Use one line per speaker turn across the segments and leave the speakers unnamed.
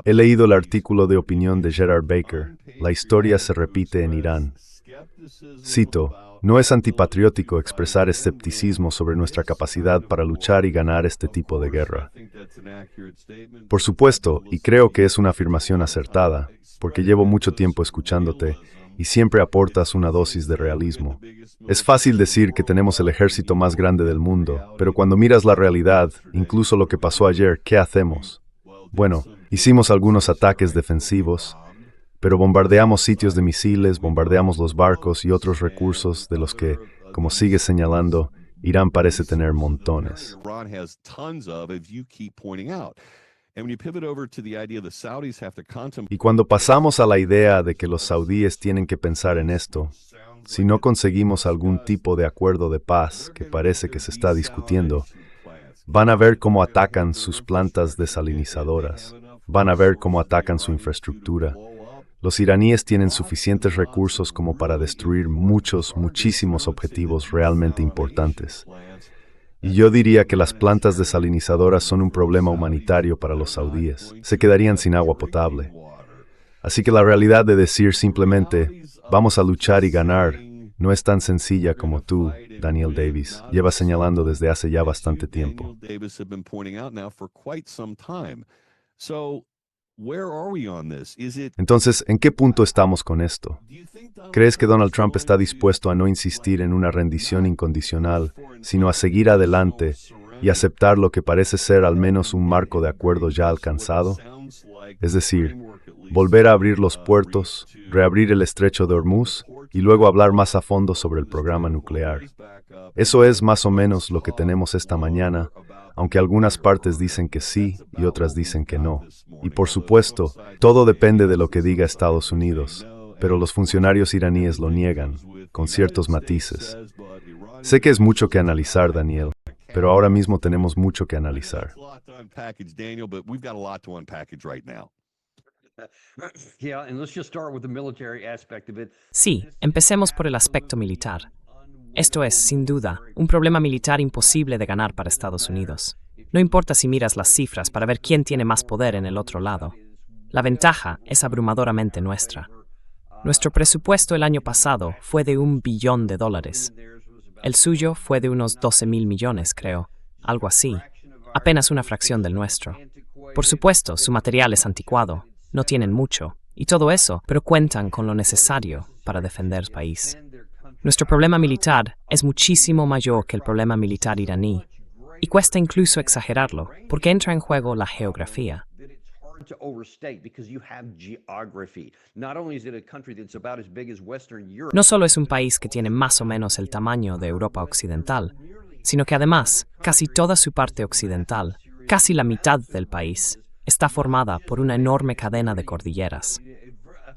He leído el artículo de opinión de Gerard Baker. La historia se repite en Irán. Cito, no es antipatriótico expresar escepticismo sobre nuestra capacidad para luchar y ganar este tipo de guerra. Por supuesto, y creo que es una afirmación acertada, porque llevo mucho tiempo escuchándote y siempre aportas una dosis de realismo. Es fácil decir que tenemos el ejército más grande del mundo, pero cuando miras la realidad, incluso lo que pasó ayer, ¿qué hacemos? Bueno, hicimos algunos ataques defensivos, pero bombardeamos sitios de misiles, bombardeamos los barcos y otros recursos de los que, como sigues señalando, Irán parece tener montones. Y cuando pasamos a la idea de que los saudíes tienen que pensar en esto, si no conseguimos algún tipo de acuerdo de paz, que parece que se está discutiendo, van a ver cómo atacan sus plantas desalinizadoras, van a ver cómo atacan su infraestructura. Los iraníes tienen suficientes recursos como para destruir muchísimos objetivos realmente importantes. Y yo diría que las plantas desalinizadoras son un problema humanitario para los saudíes. Se quedarían sin agua potable. Así que la realidad de decir simplemente, vamos a luchar y ganar, no es tan sencilla como tú, Daniel Davis, llevas señalando desde hace ya bastante tiempo. Entonces, ¿en qué punto estamos con esto? ¿Crees que Donald Trump está dispuesto a no insistir en una rendición incondicional, sino a seguir adelante y aceptar lo que parece ser al menos un marco de acuerdo ya alcanzado? Es decir, volver a abrir los puertos, reabrir el estrecho de Hormuz y luego hablar más a fondo sobre el programa nuclear. Eso es más o menos lo que tenemos esta mañana, aunque algunas partes dicen que sí y otras dicen que no. Y por supuesto, todo depende de lo que diga Estados Unidos, pero los funcionarios iraníes lo niegan, con ciertos matices. Sé que es mucho que analizar, Daniel, pero ahora mismo tenemos mucho que analizar.
Sí, empecemos por el aspecto militar. Esto es, sin duda, un problema militar imposible de ganar para Estados Unidos. No importa si miras las cifras para ver quién tiene más poder en el otro lado. La ventaja es abrumadoramente nuestra. Nuestro presupuesto el año pasado fue de $1 billón. El suyo fue de unos 12,000 millones, creo. Algo así. Apenas una fracción del nuestro. Por supuesto, su material es anticuado. No tienen mucho. Y todo eso, pero cuentan con lo necesario para defender el país. Nuestro problema militar es muchísimo mayor que el problema militar iraní, y cuesta incluso exagerarlo, porque entra en juego la geografía. No solo es un país que tiene más o menos el tamaño de Europa Occidental, sino que además, casi toda su parte occidental, casi la mitad del país, está formada por una enorme cadena de cordilleras.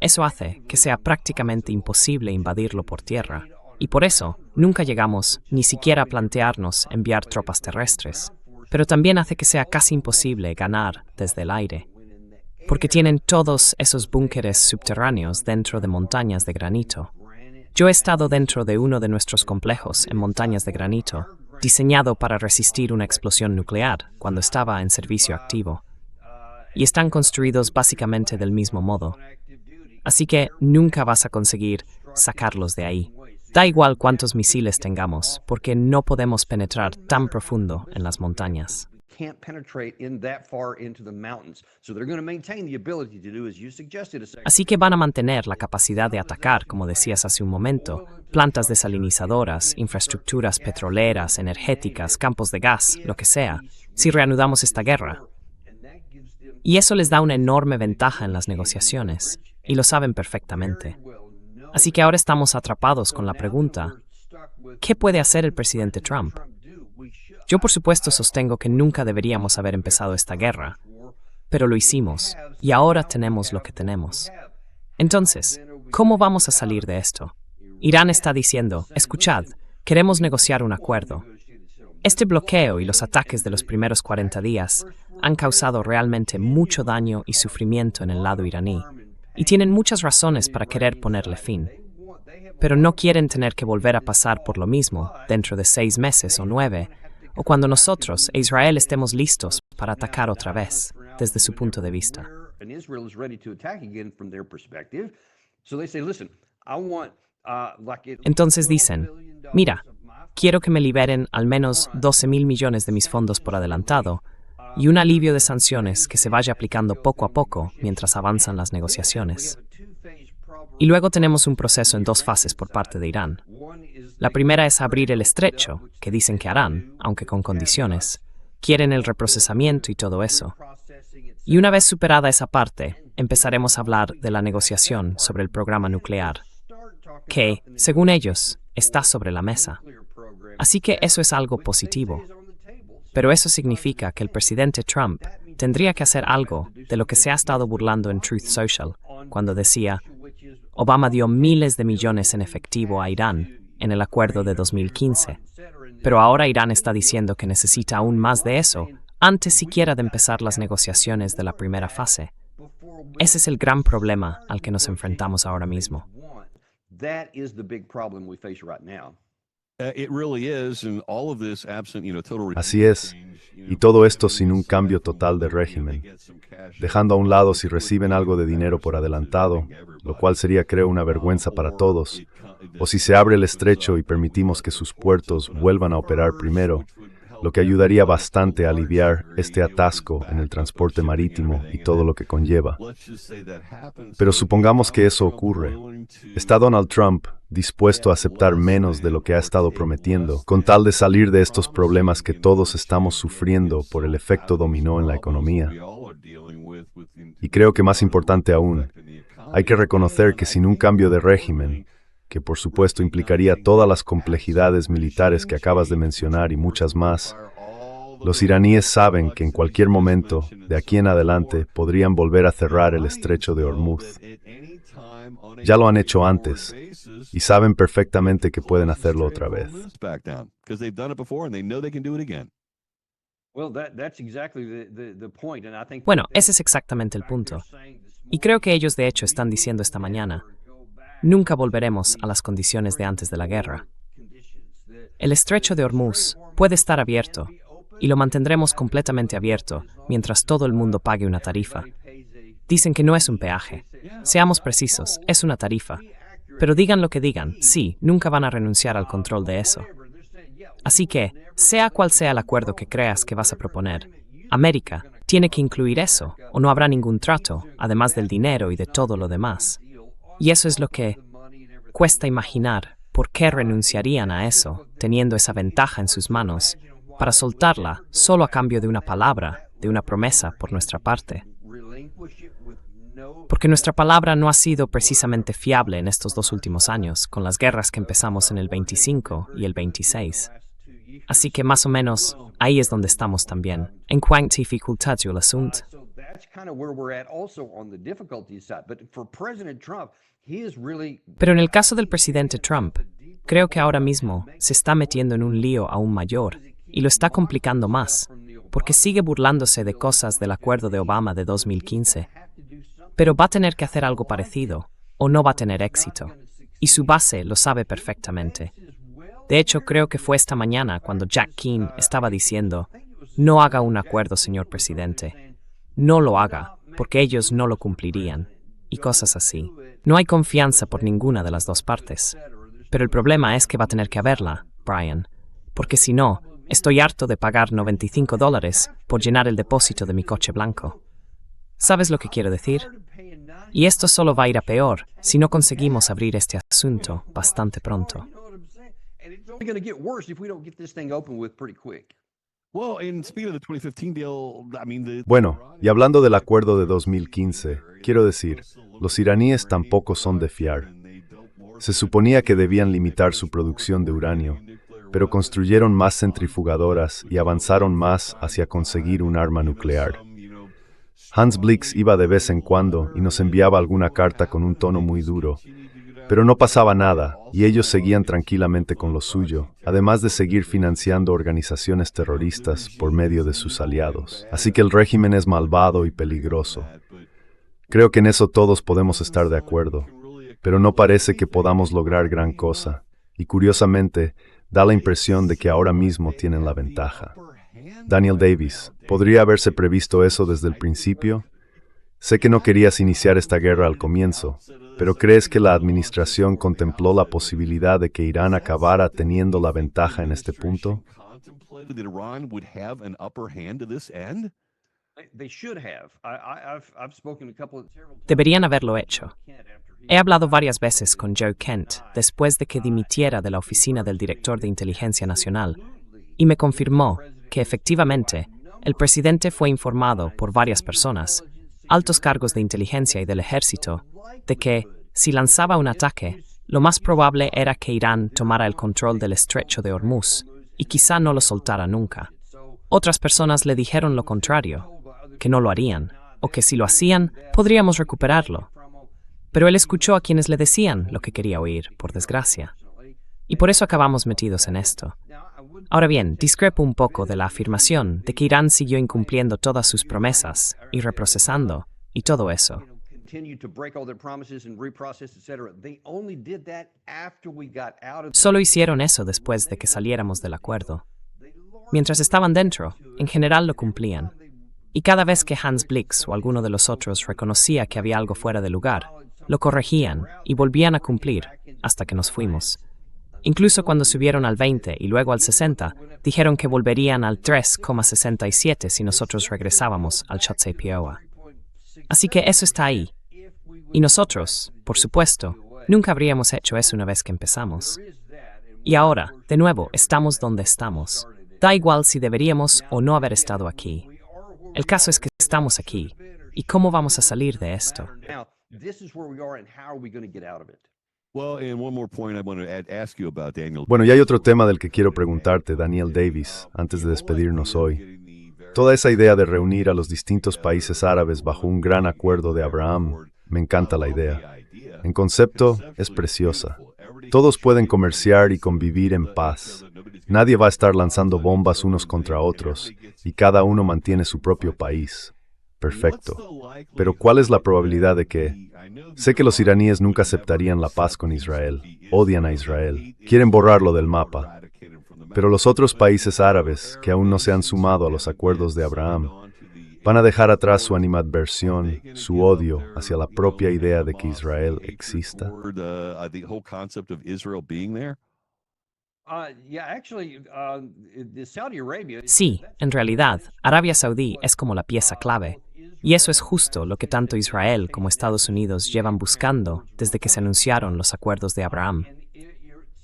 Eso hace que sea prácticamente imposible invadirlo por tierra, y por eso nunca llegamos ni siquiera a plantearnos enviar tropas terrestres. Pero también hace que sea casi imposible ganar desde el aire, porque tienen todos esos búnkeres subterráneos dentro de montañas de granito. Yo he estado dentro de uno de nuestros complejos en montañas de granito, diseñado para resistir una explosión nuclear cuando estaba en servicio activo, y están construidos básicamente del mismo modo. Así que nunca vas a conseguir sacarlos de ahí. Da igual cuántos misiles tengamos, porque no podemos penetrar tan profundo en las montañas. Así que van a mantener la capacidad de atacar, como decías hace un momento, plantas desalinizadoras, infraestructuras petroleras, energéticas, campos de gas, lo que sea, si reanudamos esta guerra. Y eso les da una enorme ventaja en las negociaciones, y lo saben perfectamente. Así que ahora estamos atrapados con la pregunta, ¿qué puede hacer el presidente Trump? Yo por supuesto sostengo que nunca deberíamos haber empezado esta guerra, pero lo hicimos, y ahora tenemos lo que tenemos. Entonces, ¿cómo vamos a salir de esto? Irán está diciendo, escuchad, queremos negociar un acuerdo. Este bloqueo y los ataques de los primeros 40 días han causado realmente mucho daño y sufrimiento en el lado iraní, y tienen muchas razones para querer ponerle fin. Pero no quieren tener que volver a pasar por lo mismo dentro de 6 meses o 9, o cuando nosotros e Israel estemos listos para atacar otra vez, desde su punto de vista. Entonces dicen, mira, quiero que me liberen al menos 12.000 millones de mis fondos por adelantado y un alivio de sanciones que se vaya aplicando poco a poco mientras avanzan las negociaciones. Y luego tenemos un proceso en 2 fases por parte de Irán. La primera es abrir el estrecho, que dicen que harán, aunque con condiciones. Quieren el reprocesamiento y todo eso. Y una vez superada esa parte, empezaremos a hablar de la negociación sobre el programa nuclear, que, según ellos, está sobre la mesa. Así que eso es algo positivo. Pero eso significa que el presidente Trump tendría que hacer algo de lo que se ha estado burlando en Truth Social, cuando decía, Obama dio miles de millones en efectivo a Irán en el acuerdo de 2015, pero ahora Irán está diciendo que necesita aún más de eso antes siquiera de empezar las negociaciones de la primera fase. Ese es el gran problema al que nos enfrentamos ahora mismo.
Así es, y todo esto sin un cambio total de régimen, dejando a un lado si reciben algo de dinero por adelantado, lo cual sería, creo, una vergüenza para todos, o si se abre el estrecho y permitimos que sus puertos vuelvan a operar primero, lo que ayudaría bastante a aliviar este atasco en el transporte marítimo y todo lo que conlleva. Pero supongamos que eso ocurre. ¿Está Donald Trump dispuesto a aceptar menos de lo que ha estado prometiendo, con tal de salir de estos problemas que todos estamos sufriendo por el efecto dominó en la economía? Y creo que más importante aún, hay que reconocer que sin un cambio de régimen, que por supuesto implicaría todas las complejidades militares que acabas de mencionar y muchas más, los iraníes saben que en cualquier momento, de aquí en adelante, podrían volver a cerrar el estrecho de Hormuz. Ya lo han hecho antes, y saben perfectamente que pueden hacerlo otra vez.
Bueno, ese es exactamente el punto. Y creo que ellos de hecho están diciendo esta mañana, nunca volveremos a las condiciones de antes de la guerra. El estrecho de Hormuz puede estar abierto, y lo mantendremos completamente abierto mientras todo el mundo pague una tarifa. Dicen que no es un peaje. Seamos precisos, es una tarifa. Pero digan lo que digan, sí, nunca van a renunciar al control de eso. Así que, sea cual sea el acuerdo que creas que vas a proponer, América tiene que incluir eso, o no habrá ningún trato, además del dinero y de todo lo demás. Y eso es lo que cuesta imaginar por qué renunciarían a eso, teniendo esa ventaja en sus manos, para soltarla solo a cambio de una palabra, de una promesa por nuestra parte. Porque nuestra palabra no ha sido precisamente fiable en estos 2 últimos años, con las guerras que empezamos en el 25 y el 26. Así que más o menos ahí es donde estamos también. En cuanto a dificultad el asunto. Pero en el caso del presidente Trump, creo que ahora mismo se está metiendo en un lío aún mayor y lo está complicando más, porque sigue burlándose de cosas del acuerdo de Obama de 2015. Pero va a tener que hacer algo parecido, o no va a tener éxito, y su base lo sabe perfectamente. De hecho, creo que fue esta mañana cuando Jack Keane estaba diciendo, no haga un acuerdo, señor presidente. No lo haga, porque ellos no lo cumplirían, y cosas así. No hay confianza por ninguna de las 2 partes. Pero el problema es que va a tener que haberla, Brian, porque si no, estoy harto de pagar $95 por llenar el depósito de mi coche blanco. ¿Sabes lo que quiero decir? Y esto solo va a ir a peor si no conseguimos abrir este asunto bastante pronto.
Bueno, y hablando del acuerdo de 2015, quiero decir, los iraníes tampoco son de fiar. Se suponía que debían limitar su producción de uranio, pero construyeron más centrifugadoras y avanzaron más hacia conseguir un arma nuclear. Hans Blix iba de vez en cuando y nos enviaba alguna carta con un tono muy duro, pero no pasaba nada y ellos seguían tranquilamente con lo suyo, además de seguir financiando organizaciones terroristas por medio de sus aliados. Así que el régimen es malvado y peligroso. Creo que en eso todos podemos estar de acuerdo, pero no parece que podamos lograr gran cosa. Y curiosamente, Da la impresión de que ahora mismo tienen la ventaja. Daniel Davis, ¿podría haberse previsto eso desde el principio? Sé que no querías iniciar esta guerra al comienzo, pero ¿crees que la administración contempló la posibilidad de que Irán acabara teniendo la ventaja en este punto?
Deberían haberlo hecho. He hablado varias veces con Joe Kent después de que dimitiera de la oficina del director de Inteligencia Nacional y me confirmó que efectivamente el presidente fue informado por varias personas, altos cargos de inteligencia y del ejército, de que, si lanzaba un ataque, lo más probable era que Irán tomara el control del estrecho de Hormuz y quizá no lo soltara nunca. Otras personas le dijeron lo contrario, que no lo harían, o que si lo hacían, podríamos recuperarlo. Pero él escuchó a quienes le decían lo que quería oír, por desgracia. Y por eso acabamos metidos en esto. Ahora bien, discrepo un poco de la afirmación de que Irán siguió incumpliendo todas sus promesas y reprocesando, y todo eso. Solo hicieron eso después de que saliéramos del acuerdo. Mientras estaban dentro, en general lo cumplían. Y cada vez que Hans Blix o alguno de los otros reconocía que había algo fuera de lugar, lo corregían y volvían a cumplir hasta que nos fuimos. Incluso cuando subieron al 20 y luego al 60, dijeron que volverían al 3,67 si nosotros regresábamos al Chotzey-Pioa. Así que eso está ahí. Y nosotros, por supuesto, nunca habríamos hecho eso una vez que empezamos. Y ahora, de nuevo, estamos donde estamos. Da igual si deberíamos o no haber estado aquí. El caso es que estamos aquí. ¿Y cómo vamos a salir de esto?
Bueno, y hay otro tema del que quiero preguntarte, Daniel Davis, antes de despedirnos hoy. Toda esa idea de reunir a los distintos países árabes bajo un gran acuerdo de Abraham, me encanta la idea. En concepto, es preciosa. Todos pueden comerciar y convivir en paz. Nadie va a estar lanzando bombas unos contra otros, y cada uno mantiene su propio país. Perfecto. Pero ¿cuál es la probabilidad de que... Sé que los iraníes nunca aceptarían la paz con Israel, odian a Israel, quieren borrarlo del mapa. Pero los otros países árabes, que aún no se han sumado a los acuerdos de Abraham, van a dejar atrás su animadversión, su odio hacia la propia idea de que Israel exista.
Sí, en realidad, Arabia Saudí es como la pieza clave. Y eso es justo lo que tanto Israel como Estados Unidos llevan buscando desde que se anunciaron los acuerdos de Abraham.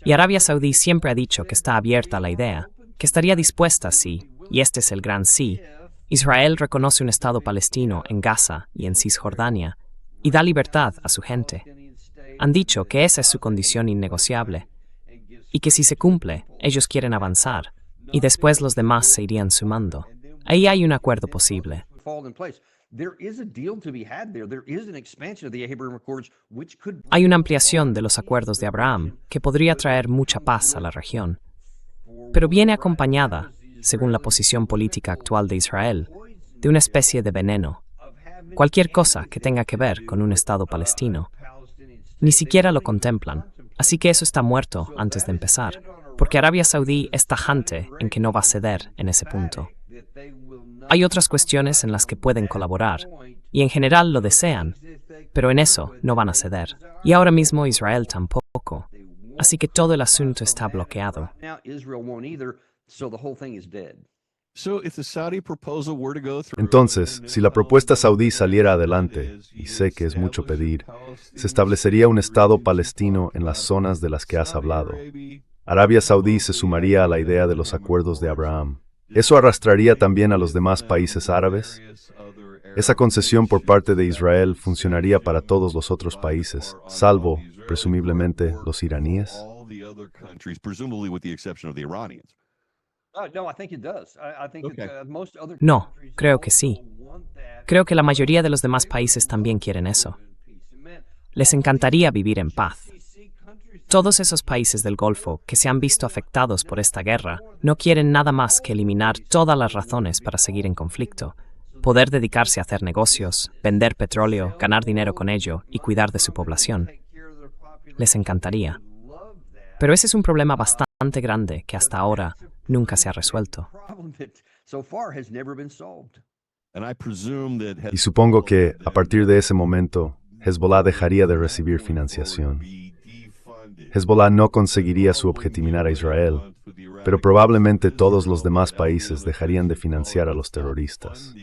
Y Arabia Saudí siempre ha dicho que está abierta a la idea, que estaría dispuesta si, y este es el gran sí, Israel reconoce un Estado palestino en Gaza y en Cisjordania y da libertad a su gente. Han dicho que esa es su condición innegociable y que si se cumple, ellos quieren avanzar y después los demás se irían sumando. Ahí hay un acuerdo posible. Hay una ampliación de los acuerdos de Abraham que podría traer mucha paz a la región, pero viene acompañada, según la posición política actual de Israel, de una especie de veneno. Cualquier cosa que tenga que ver con un Estado palestino. Ni siquiera lo contemplan, así que eso está muerto antes de empezar, porque Arabia Saudí es tajante en que no va a ceder en ese punto. Hay otras cuestiones en las que pueden colaborar, y en general lo desean, pero en eso no van a ceder. Y ahora mismo Israel tampoco. Así que todo el asunto está bloqueado.
Entonces, si la propuesta saudí saliera adelante, y sé que es mucho pedir, se establecería un Estado palestino en las zonas de las que has hablado. Arabia Saudí se sumaría a la idea de los acuerdos de Abraham. ¿Eso arrastraría también a los demás países árabes? Esa concesión por parte de Israel funcionaría para todos los otros países, salvo, presumiblemente, los iraníes.
No, creo que sí. Creo que la mayoría de los demás países también quieren eso. Les encantaría vivir en paz. Todos esos países del Golfo que se han visto afectados por esta guerra no quieren nada más que eliminar todas las razones para seguir en conflicto, poder dedicarse a hacer negocios, vender petróleo, ganar dinero con ello y cuidar de su población. Les encantaría. Pero ese es un problema bastante bastante grande que hasta ahora nunca se ha resuelto.
Y supongo que, a partir de ese momento, Hezbollah dejaría de recibir financiación. Hezbollah no conseguiría su objetivo a Israel, pero probablemente todos los demás países dejarían de financiar a los terroristas.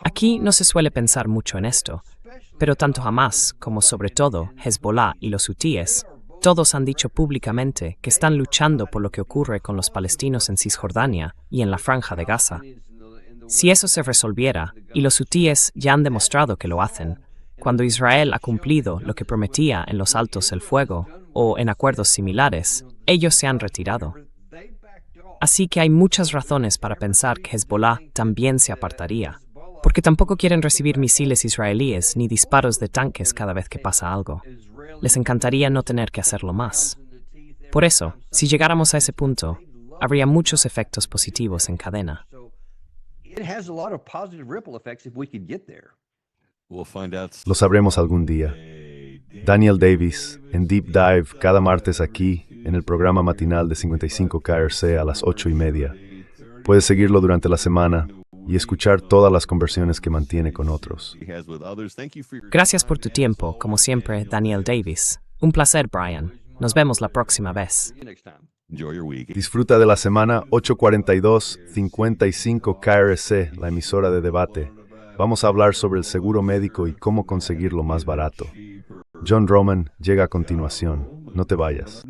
Aquí no se suele pensar mucho en esto, pero tanto Hamas como sobre todo Hezbollah y los hutíes, todos han dicho públicamente que están luchando por lo que ocurre con los palestinos en Cisjordania y en la Franja de Gaza. Si eso se resolviera, y los hutíes ya han demostrado que lo hacen, cuando Israel ha cumplido lo que prometía en los altos el fuego o en acuerdos similares, ellos se han retirado. Así que hay muchas razones para pensar que Hezbollah también se apartaría, porque tampoco quieren recibir misiles israelíes ni disparos de tanques cada vez que pasa algo. Les encantaría no tener que hacerlo más. Por eso, si llegáramos a ese punto, habría muchos efectos positivos en cadena.
Lo sabremos algún día. Daniel Davis, en Deep Dive, cada martes aquí, en el programa matinal de 55 KRC a las 8:30. Puedes seguirlo durante la semana y escuchar todas las conversaciones que mantiene con otros.
Gracias por tu tiempo, como siempre, Daniel Davis. Un placer, Brian. Nos vemos la próxima vez.
Disfruta de la semana 842 55 KRC, la emisora de debate. Vamos a hablar sobre el seguro médico y cómo conseguirlo más barato. John Roman llega a continuación. No te vayas.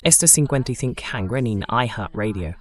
Esto es 55 Hangren en iHeartRadio.